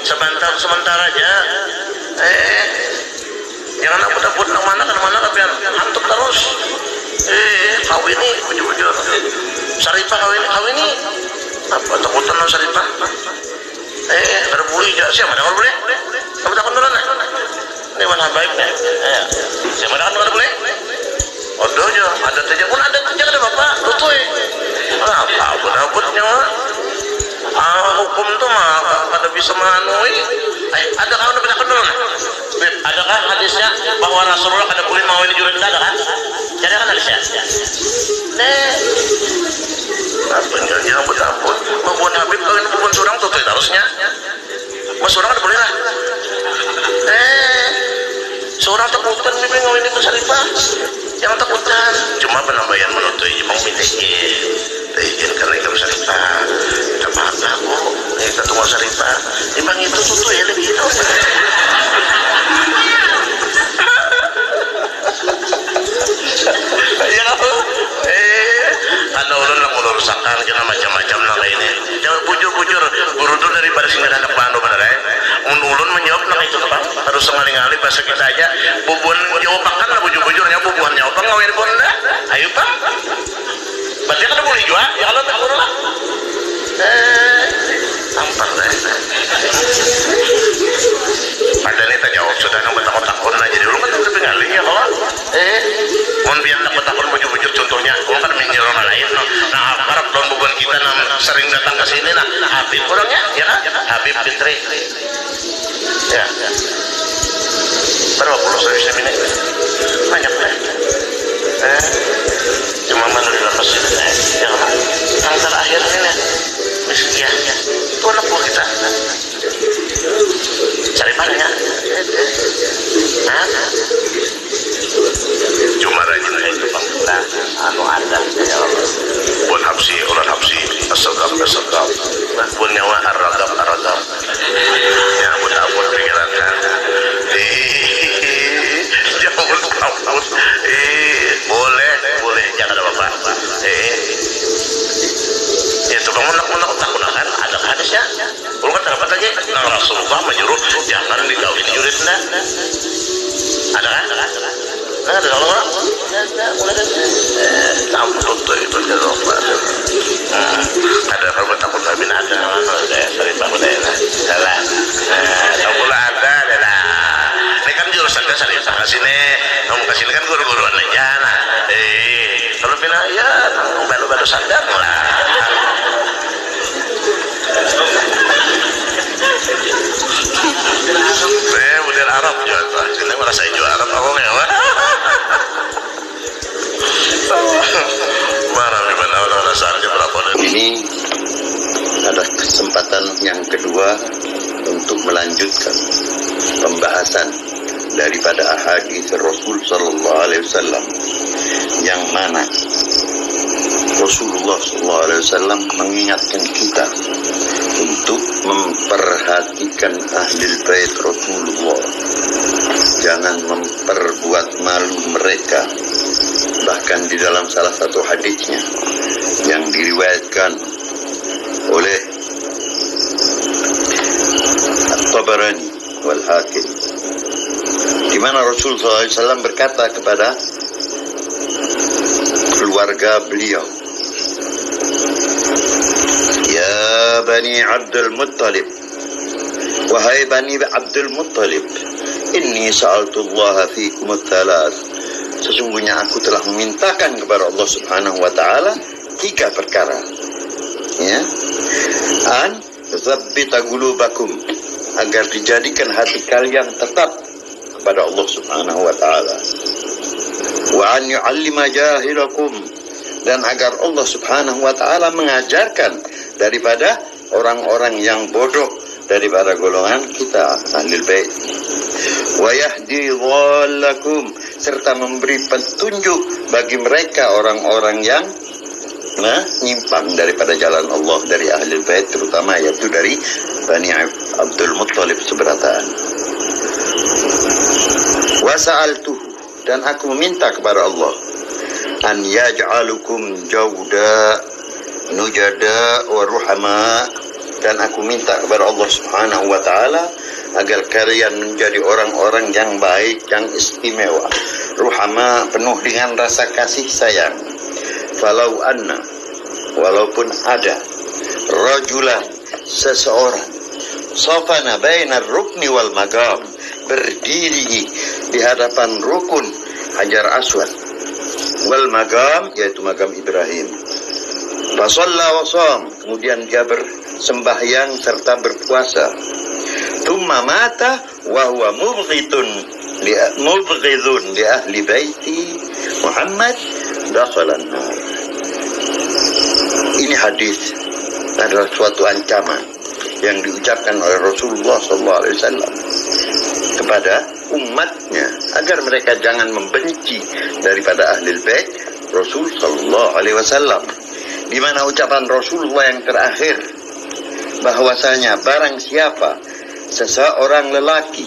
sebentar aja. Jangan abut-abut mana tapi hantuk terus. Kawin ini bujur-bujur. Saripah kawin ini. Apa takutan sama Saripah? Berbuli aja. Siapa ada boleh? Kamu takut dulu nak? Ini mana baiknya? Siapa ada boleh? Odo aja, ada saja pun ada bapak, tutui. Apa abut-abutnya? Hukum tuh mah kada bisa menganui. Ada kau nak dulu nak? Adakah hadisnya bahwa Rasulullah kada boleh mau ini jurid ada kan? Jadi kan hadisnya. Apa jangan abut-abut? Membun Habib kawin membun surang tutui harusnya. Mas surang kada boleh lah. Seorang takutan nih ngawin itu Saripah. Jangan takutan. Cuma penambahan menutui mau minta izin karena ikan Saripah. Kita bangga kok. Kita tunggu Saripah. Emang itu tuh ya lebih itu. Ya kalau ulun nak meluruskan kena macam-macam nak ini. Jangan bujur-bujur. Berudur daripada singgah anak panu benar ulun menjawab nak itu apa? Harus sengali-ngali bahasa kita aja. Bubun jawabakan lah bujur-bujurnya bubuhan jawab ngawin pun dah. Ayo pak. Berarti kan boleh juga. Ya kalau tak boleh lah. Tampar dah. Padahal ini tak jawab sudah nak bertakut-takut lah. Jadi ulun kan lebih ngali ya kalau. Mohon biar nak bertakut bujur-bujur contohnya. Ulun kan minyak orang lain. Nah harap daun bubuhan kita sering datang ke sini nah Habib orangnya ya kan? Habib Fitri. Ya. Berapa puluh servis ini? Banyak deh. Cuma mana di lepas ini ya kan? Yang terakhir ini miskin itu anak buah kita. Cari mana ya? Cuma rajin itu panggilan anu ada ya Allah. Buat habsi ular habsi asal-asal buat nyawa ar-radab ya ampun pikirannya jangan ampun boleh jangan ada apa-apa itu kamu nak takut kan ada hadisnya kalau kan dapat aja Rasulullah menyuruh jangan dikawin jurid ada kan ada kalau orang ampun tuh itu ada kalau takut habis ada Saripah udah salah tak pula ada ini kan jurusannya Saripah kesini kamu kesini kan guru-guruan aja nah kalau pindah ya baru sadar lah model Arab juga sini merasa jual Arab aku mewah marah gimana orang saja berapa ini ada kesempatan yang kedua untuk melanjutkan pembahasan daripada ahadits Rasul sallallahu alaihi wasallam yang mana Rasulullah sallallahu alaihi wasallam mengingatkan kita untuk memperhatikan ahli bait Rasulullah, jangan memperbuat malu mereka. Bahkan di dalam salah satu hadisnya yang diriwayatkan oleh At-Tabarani wal Hakim, di mana Rasul SAW berkata kepada keluarga beliau, ya Bani Abdul Muttalib, wahai Bani Abdul Muttalib, inni sa'altu Allah fikum ats-tsalath, sesungguhnya aku telah memintakan kepada Allah Subhanahu wa taala 3 perkara. Ya. An tsabbita qulubakum, agar dijadikan hati kalian tetap kepada Allah Subhanahu wa taala. Wa an yu'allima jahilakum, dan agar Allah Subhanahu wa taala mengajarkan daripada orang-orang yang bodoh daripada golongan kita ahlul bait. Wa yahdi dhallakum, serta memberi petunjuk bagi mereka orang-orang yang nyimpang daripada jalan Allah dari ahlul bait, terutama yaitu dari Bani Abdul Muttalib seberataan. Wa sa'altuhu, dan aku meminta kepada Allah, an yaj'alukum jawda nujada wa ruhama, Dan aku minta kepada Allah Subhanahu wa Ta'ala agar kalian menjadi orang-orang yang baik, yang istimewa, ruhama, penuh dengan rasa kasih sayang. Falau anna, walaupun ada rajulan, seseorang, safana bainar rukni wal magam, berdiri di hadapan rukun Hajar Aswad wal magam, yaitu magam Ibrahim. Fasalla wa sham, kemudian dia bersembahyang serta berpuasa. Thumma mata wa huwa mubghidun li ahli baiti Muhammad dakhala an-nar. Ini hadis adalah suatu ancaman yang diucapkan oleh Rasulullah SAW kepada umatnya agar mereka jangan membenci daripada ahlul bait Rasul SAW, di mana ucapan Rasulullah yang terakhir bahwasanya barang siapa seseorang lelaki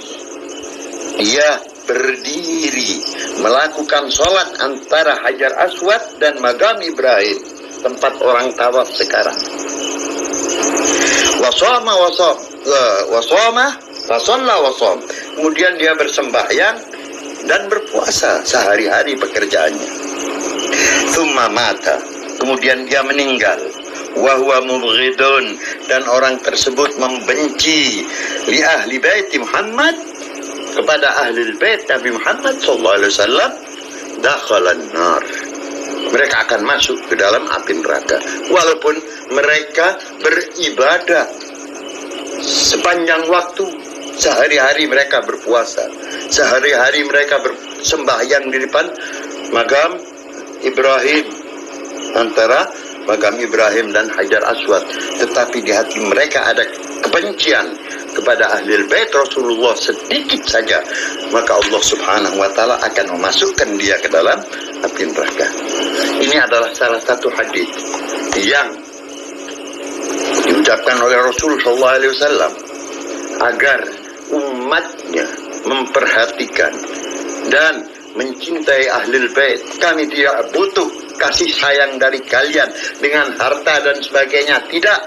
dia berdiri melakukan sholat antara Hajar Aswad dan Magam Ibrahim, tempat orang tawaf sekarang, wasoma fasalla wasom, kemudian dia bersembahyang dan berpuasa sehari-hari pekerjaannya. Thumma mata, kemudian dia meninggal, wa huwa mubghidun, dan orang tersebut membenci li ahli bait Muhammad, kepada ahli bait Nabi Muhammad SAW, dakhalan nar, mereka akan masuk ke dalam api neraka. Walaupun mereka beribadah sepanjang waktu, sehari-hari mereka berpuasa, sehari-hari mereka bersembahyang di depan Magam Ibrahim, antara Magam Ibrahim dan Hajar Aswad, tetapi di hati mereka ada kebencian kepada ahli bait Rasulullah sedikit saja, maka Allah Subhanahu wa Ta'ala akan memasukkan dia ke dalam api neraka. Ini adalah salah satu hadis yang diucapkan oleh Rasul SAW agar umatnya memperhatikan dan mencintai ahlul bait. Kami tidak butuh kasih sayang dari kalian dengan harta dan sebagainya, tidak.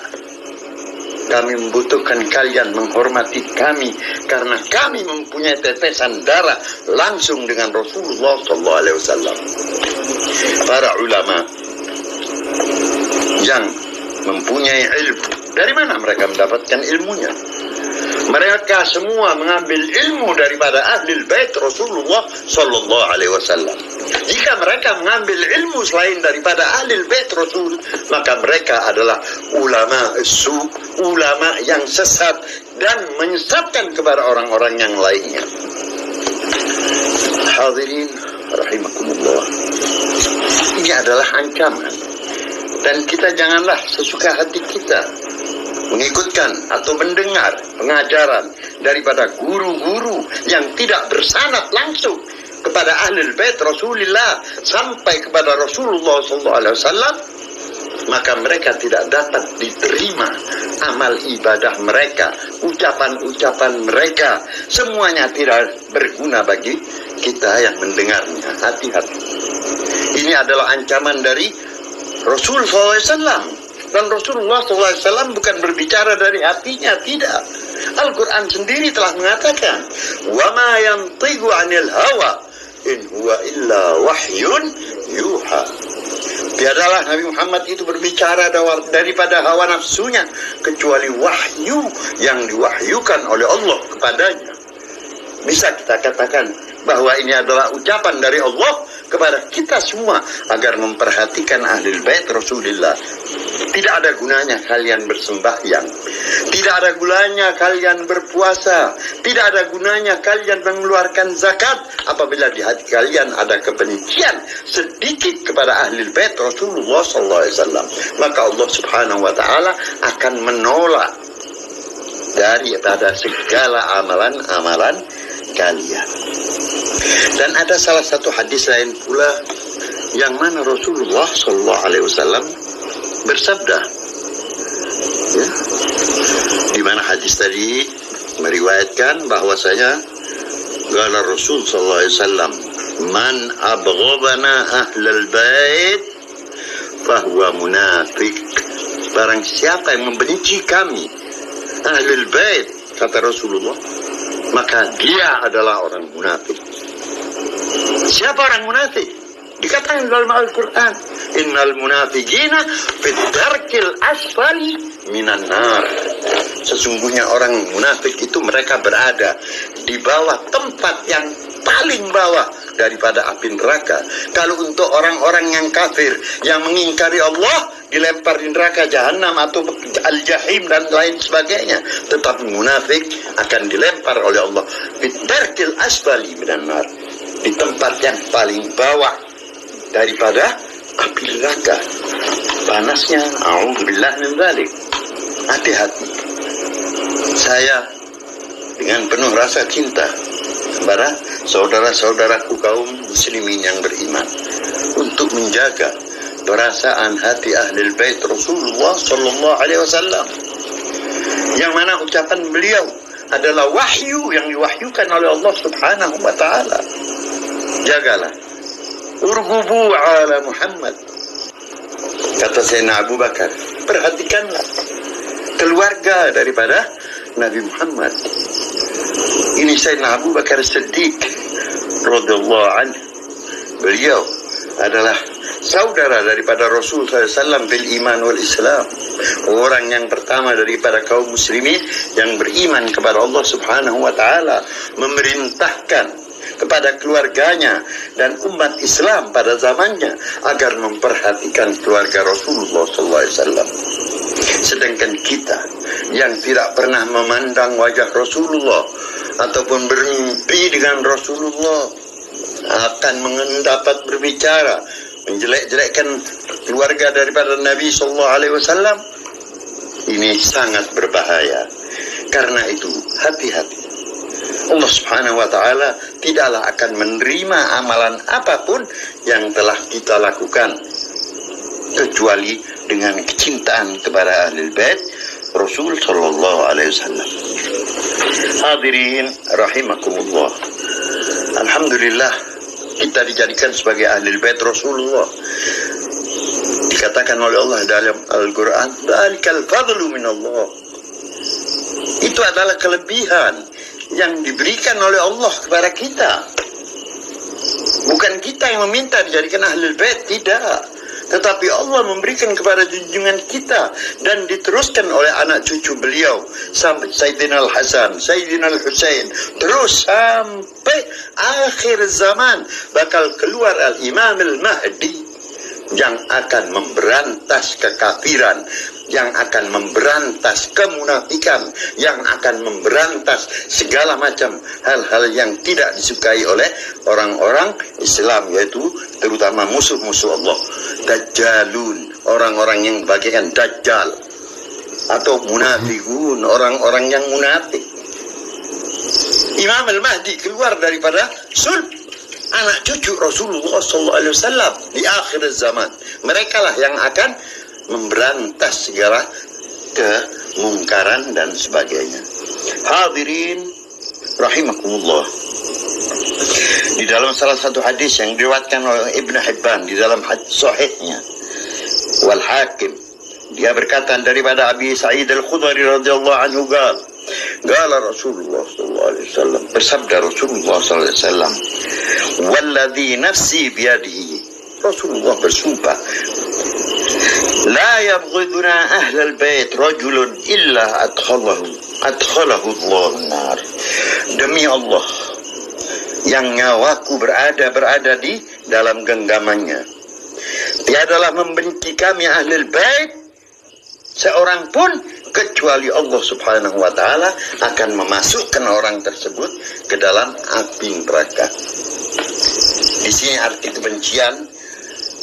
Kami membutuhkan kalian menghormati kami karena kami mempunyai tetesan darah langsung dengan Rasulullah SAW. Para ulama yang mempunyai ilmu, dari mana mereka mendapatkan ilmunya? Mereka semua mengambil ilmu daripada ahli bait Rasulullah sallallahu alaihi wasallam. Jika mereka mengambil ilmu selain daripada ahli bait Rasul, maka mereka adalah ulama su, ulama yang sesat dan menyesatkan kepada orang-orang yang lainnya. Hadirin rahimakumullah. Ini adalah ancaman, dan kita janganlah sesuka hati kita mengikutkan atau mendengar pengajaran daripada guru-guru yang tidak bersanad langsung kepada ahlul bait Rasulullah sampai kepada Rasulullah SAW, maka mereka tidak dapat diterima amal ibadah mereka, ucapan-ucapan mereka, semuanya tidak berguna bagi kita yang mendengarnya. Hati-hati. Ini adalah ancaman dari Rasul SAW. Dan Rasulullah SAW bukan berbicara dari hatinya, tidak. Al-Quran sendiri telah mengatakan, وَمَا يَنْطِقُ عَنِ الْهَوَى إِنْ هُوَ إِلَّا وَحْيٌ يُوحَى. Tiadalah Nabi Muhammad itu berbicara daripada hawa nafsunya, kecuali wahyu yang diwahyukan oleh Allah kepadanya. Bisa kita katakan bahwa ini adalah ucapan dari Allah kepada kita semua agar memperhatikan ahlul bait Rasulullah. Tidak ada gunanya kalian bersembahyang, tidak ada gunanya kalian berpuasa, tidak ada gunanya kalian mengeluarkan zakat apabila di hati kalian ada kebencian sedikit kepada ahlul bait Rasulullah SAW. Maka Allah Subhanahu wa Ta'ala akan menolak daripada segala amalan-amalan kalian. Dan ada salah satu hadis lain pula yang mana Rasulullah SAW bersabda, ya, di mana hadis tadi meriwayatkan bahwasanya qala Rasul sallallahu alaihi wasallam, man abghadana ahlal bait fahuwa munafiq. barang siapa yang membenci kami Ahlul Bait, kata Rasulullah, maka dia adalah orang munafik. Siapa orang munafik? Dikatakan dalam Al-Quran, innal munafiqina fid darkil asfali minan nar. Sesungguhnya orang munafik itu mereka berada di bawah tempat yang paling bawah daripada api neraka. Kalau untuk orang-orang yang kafir, yang mengingkari Allah, dilempar di neraka jahanam atau al-jahim dan lain sebagainya. Tetapi munafik akan dilempar oleh Allah fid darkil asfali minan nar, di tempat yang paling bawah daripada api neraka. Panasnya, a'udzubillah min dzalik. Hati-hati. Saya dengan penuh rasa cinta kepada saudara-saudaraku kaum muslimin yang beriman untuk menjaga perasaan hati Ahlul Bait Rasulullah sallallahu alaihi wasallam, yang mana ucapan beliau adalah wahyu yang diwahyukan oleh Allah Subhanahu wa taala. Jagalah. Urgubu ala Muhammad, kata Sayyidina Abu Bakar, perhatikanlah keluarga daripada Nabi Muhammad. Ini Sayyidina Abu Bakar Siddiq radhiyallahu anhu. Beliau adalah saudara daripada Rasul SAW bil iman wal Islam, orang yang pertama daripada kaum muslimin yang beriman kepada Allah Subhanahu wa taala, memerintahkan kepada keluarganya dan umat Islam pada zamannya agar memperhatikan keluarga Rasulullah SAW. Sedangkan kita yang tidak pernah memandang wajah Rasulullah ataupun bermimpi dengan Rasulullah akan mendapat berbicara menjelek-jelekkan keluarga daripada Nabi SAW. Ini sangat berbahaya. Karena itu hati-hati. Allah Subhanahu wa taala tidaklah akan menerima amalan apapun yang telah kita lakukan kecuali dengan kecintaan kepada Ahlul Bait Rasul sallallahu alaihi wasallam. Hadirin rahimakumullah. Alhamdulillah kita dijadikan sebagai Ahlul Bait Rasulullah. Dikatakan oleh Allah dalam Al-Qur'an, "Dzalikal fadlu minallah." Itu adalah kelebihan yang diberikan oleh Allah kepada kita. Bukan kita yang meminta dijadikan Ahlul Bait, tidak. Tetapi Allah memberikan kepada junjungan kita dan diteruskan oleh anak cucu beliau sampai Sayyidina Al-Hasan, Sayyidina Al-Husain, terus sampai akhir zaman bakal keluar Al-Imam Al-Mahdi yang akan memberantas kekafiran, yang akan memberantas kemunafikan, yang akan memberantas segala macam hal-hal yang tidak disukai oleh orang-orang Islam, yaitu terutama musuh-musuh Allah. Dajjalun, orang-orang yang bagaikan dajjal, atau munafikun, orang-orang yang munafik. Imam Al-Mahdi keluar daripada sulb anak cucu Rasulullah SAW di akhir zaman. Mereka lah yang akan memberantas segala kemungkaran dan sebagainya. Hadirin rahimakumullah. Di dalam salah satu hadis yang diriwayatkan oleh Ibn Hibban di dalam hadis sahihnya wal Hakim, dia berkata daripada Abi Sa'id Al-Khudri radhiyallahu anhu, qala Rasulullah sallallahu alaihi wasallam, bersabda Rasulullah sallallahu alaihi wasallam, walladzi nafsi biyadihi, Rasulullah bersumpah, la yabghiduna ahlal bait rajulun illa adkhalahu Allah nar. Demi Allah yang nyawaku berada di dalam genggamannya, tiadalah membenci kami ahlul bait seorang pun kecuali Allah Subhanahu wa taala akan memasukkan orang tersebut ke dalam api neraka. Di sini arti kebencian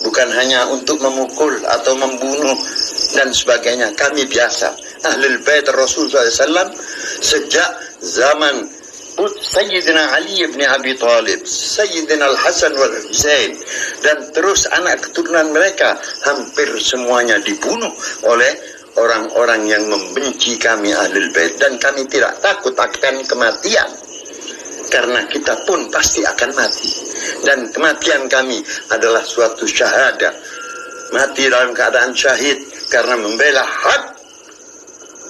bukan hanya untuk memukul atau membunuh dan sebagainya. Kami biasa Ahlul Bait Rasul SAW sejak zaman Sayyidina Ali bin Abi Thalib, Sayyidina Al-Hasan wal Husain, dan terus anak keturunan mereka hampir semuanya dibunuh oleh orang-orang yang membenci kami Ahlul Bait, dan kami tidak takut akan kematian karena kita pun pasti akan mati, dan kematian kami adalah suatu syahadah, mati dalam keadaan syahid, karena membela hak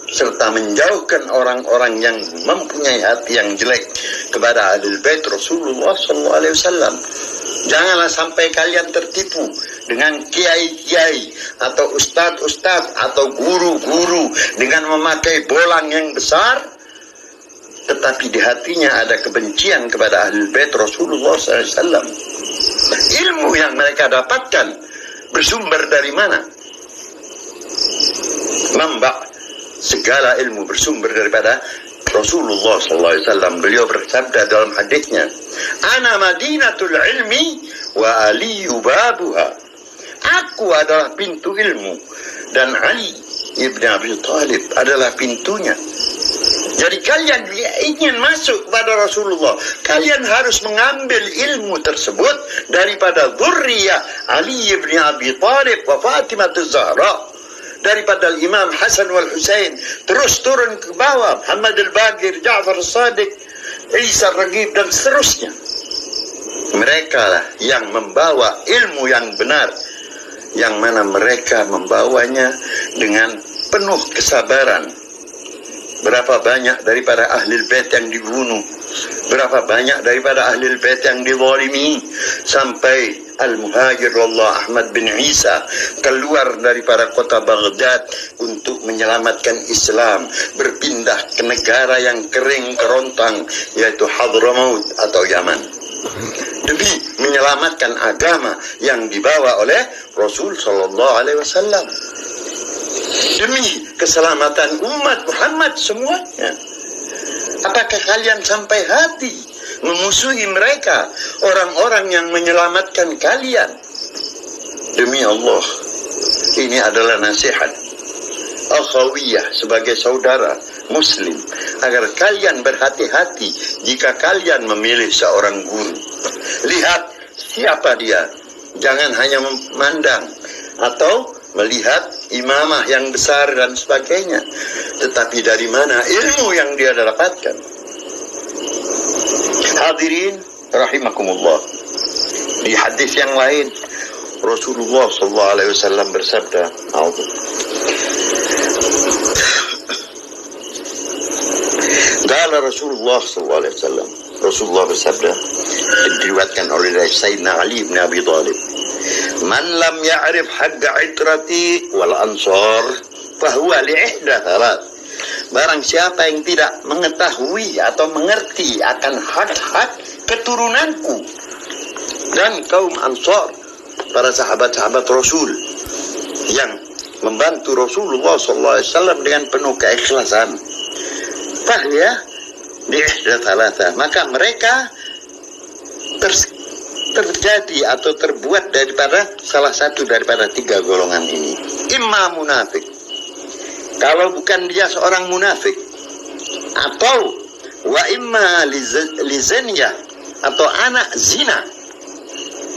serta menjauhkan orang-orang yang mempunyai hati yang jelek kepada Ahlul Bait Rasulullah SAW. Janganlah sampai kalian tertipu dengan kiai-kiai atau ustadz-ustadz atau guru-guru dengan memakai bolang yang besar, tetapi di hatinya ada kebencian kepada Ahlul Bait Rasulullah SAW. Ilmu yang mereka dapatkan bersumber dari mana? Mamba segala ilmu bersumber daripada Rasulullah SAW. Beliau bersabda dalam hadisnya, "Ana Madinatul ilmi wa aliyu babuha." Aku adalah pintu ilmu dan Ali ibn Abi Thalib adalah pintunya. Jadi kalian ingin masuk kepada Rasulullah, kalian harus mengambil ilmu tersebut daripada dzurriyyah Ali ibn Abi Thalib wa Fatimah Az-Zahra, daripada Imam Hasan wal Husain, terus turun ke bawah Muhammad al-Baqir, Ja'far as-Sadiq, Isa ar-Ragib dan seterusnya. Mereka lah yang membawa ilmu yang benar, yang mana mereka membawanya dengan penuh kesabaran. Berapa banyak daripada Ahlul Bait yang dibunuh, berapa banyak daripada Ahlul Bait yang dizalimi, sampai Al-Muhajir Allah Ahmad bin Isa keluar daripada kota Baghdad untuk menyelamatkan Islam, berpindah ke negara yang kering kerontang, yaitu Hadramaut atau Yaman, demi menyelamatkan agama yang dibawa oleh Rasul sallallahu alaihi wasallam, demi keselamatan umat Muhammad semuanya. Apakah kalian sampai hati memusuhi mereka, orang-orang yang menyelamatkan kalian? Demi Allah, ini adalah nasihat akhawiyah sebagai saudara muslim, agar kalian berhati-hati jika kalian memilih seorang guru. Lihat siapa dia, jangan hanya memandang atau melihat imamah yang besar dan sebagainya, tetapi dari mana ilmu yang dia dapatkan. Hadirin rahimakumullah, di hadis yang lain Rasulullah sallallahu alaihi wasallam bersabda, qala Rasulullah sallallahu alaihi wasallam, Rasulullah bersabda, diriwayatkan oleh Sayyidina Ali bin Abi Thalib, "Man lam ya'rif haqqa itrati wal ansar fahuwa li ihda thalath." Barang siapa yang tidak mengetahui atau mengerti akan hak-hak keturunanku dan kaum Ansar, para sahabat-sahabat Rasul yang membantu Rasulullah SAW dengan penuh keikhlasan, fahya li ihda thalatha, maka mereka terjadi atau terbuat daripada salah satu daripada tiga golongan ini. Imma munafik, kalau bukan dia seorang munafik, atau wa imma lizaniyah, atau anak zina,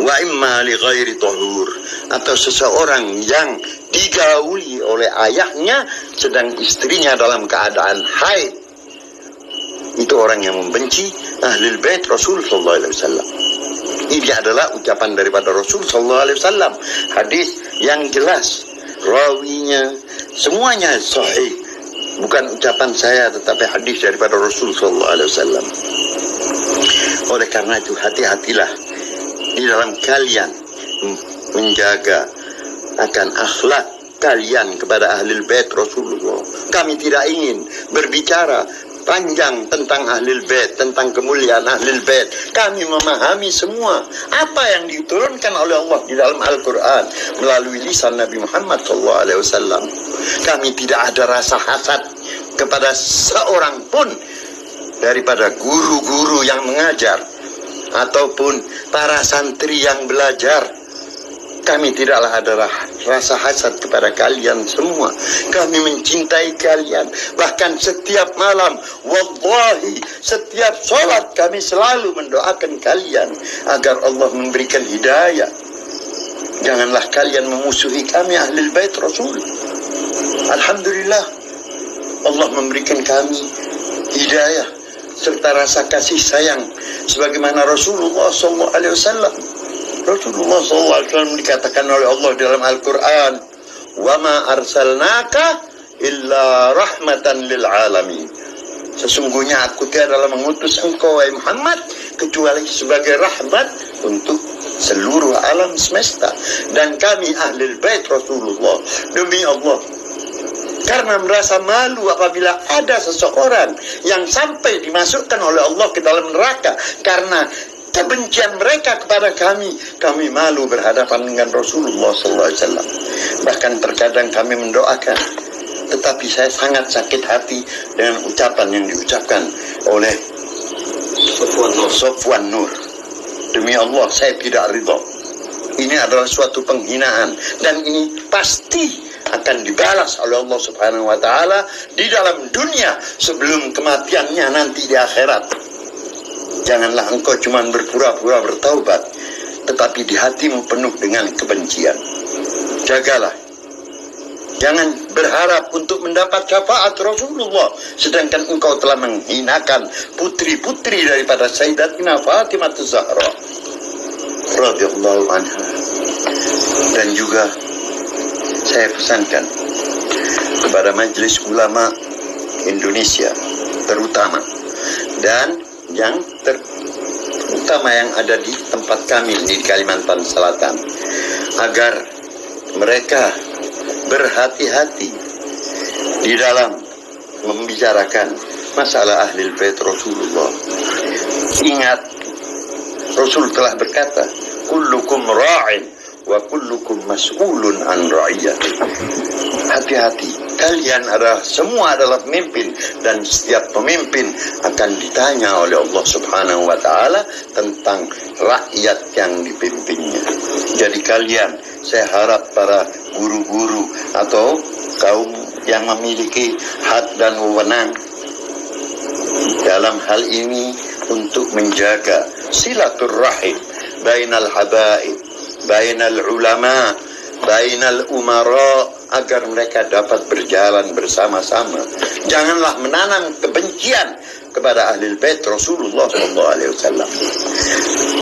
wa imma li ghairi tahur, atau seseorang yang digauli oleh ayahnya sedang istrinya dalam keadaan haid. Itu orang yang membenci Ahlul Bait Rasul sallallahu alaihi wasallam. Ini adalah ucapan daripada Rasul sallallahu alaihi wasallam, hadis yang jelas, rawinya semuanya sahih, bukan ucapan saya tetapi hadis daripada Rasul sallallahu alaihi wasallam. Oleh karena itu, hati-hatilah di dalam kalian menjaga akan akhlak kalian kepada Ahlul Bait Rasulullah. Kami tidak ingin berbicara panjang tentang Ahlul Bait, tentang kemuliaan Ahlul Bait. Kami memahami semua apa yang diturunkan oleh Allah di dalam Al-Quran melalui lisan Nabi Muhammad SAW. Kami tidak ada rasa hasad kepada seorang pun daripada guru-guru yang mengajar ataupun para santri yang belajar. Kami tidaklah ada rasa hasad kepada kalian semua. Kami mencintai kalian. Bahkan setiap malam, wallahi, setiap sholat kami selalu mendoakan kalian agar Allah memberikan hidayah. Janganlah kalian memusuhi kami Ahlul Bait Rasul. Alhamdulillah, Allah memberikan kami hidayah serta rasa kasih sayang sebagaimana Rasulullah SAW. Rasulullah SAW dikatakan oleh Allah dalam Al-Quran, wa ma arsalnaka illa rahmatan lil alamin. Sesungguhnya aku tiadalah mengutus engkau wahai Muhammad kecuali sebagai rahmat untuk seluruh alam semesta. Dan kami ahlul bait Rasulullah, demi Allah, karena merasa malu apabila ada seseorang yang sampai dimasukkan oleh Allah ke dalam neraka karena kebencian mereka kepada kami malu berhadapan dengan Rasulullah SAW. Bahkan terkadang kami mendoakan, tetapi saya sangat sakit hati dengan ucapan yang diucapkan oleh Sofwan Nur. Demi Allah, saya tidak ridha. Ini adalah suatu penghinaan dan ini pasti akan dibalas oleh Allah Subhanahu wa taala di dalam dunia sebelum kematiannya nanti di akhirat. Janganlah engkau cuma berpura-pura bertaubat, tetapi di hatimu penuh dengan kebencian. Jagalah. Jangan berharap untuk mendapat syafaat Rasulullah, sedangkan engkau telah menghinakan putri-putri daripada Sayyidatina Fatimah Az-Zahra radhiyallahu anha. Dan juga saya pesankan kepada Majelis Ulama Indonesia terutama, dan yang terutama yang ada di tempat kami di Kalimantan Selatan, agar mereka berhati-hati di dalam membicarakan masalah Ahlul Bait Rasulullah. Ingat, Rasul telah berkata, kullukum ra'in wa kullukum mas'ulun an ra'iyati. Hati-hati, kalian semua adalah pemimpin, dan setiap pemimpin akan ditanya oleh Allah Subhanahu wa taala tentang rakyat yang dipimpinnya. Jadi kalian, saya harap para guru-guru atau kaum yang memiliki hak dan wewenang dalam hal ini untuk menjaga silaturrahim bainal habaib, bainal ulama, bainal umara, agar mereka dapat berjalan bersama-sama. Janganlah menanam kebencian kepada Ahlul Bait Rasulullah SAW.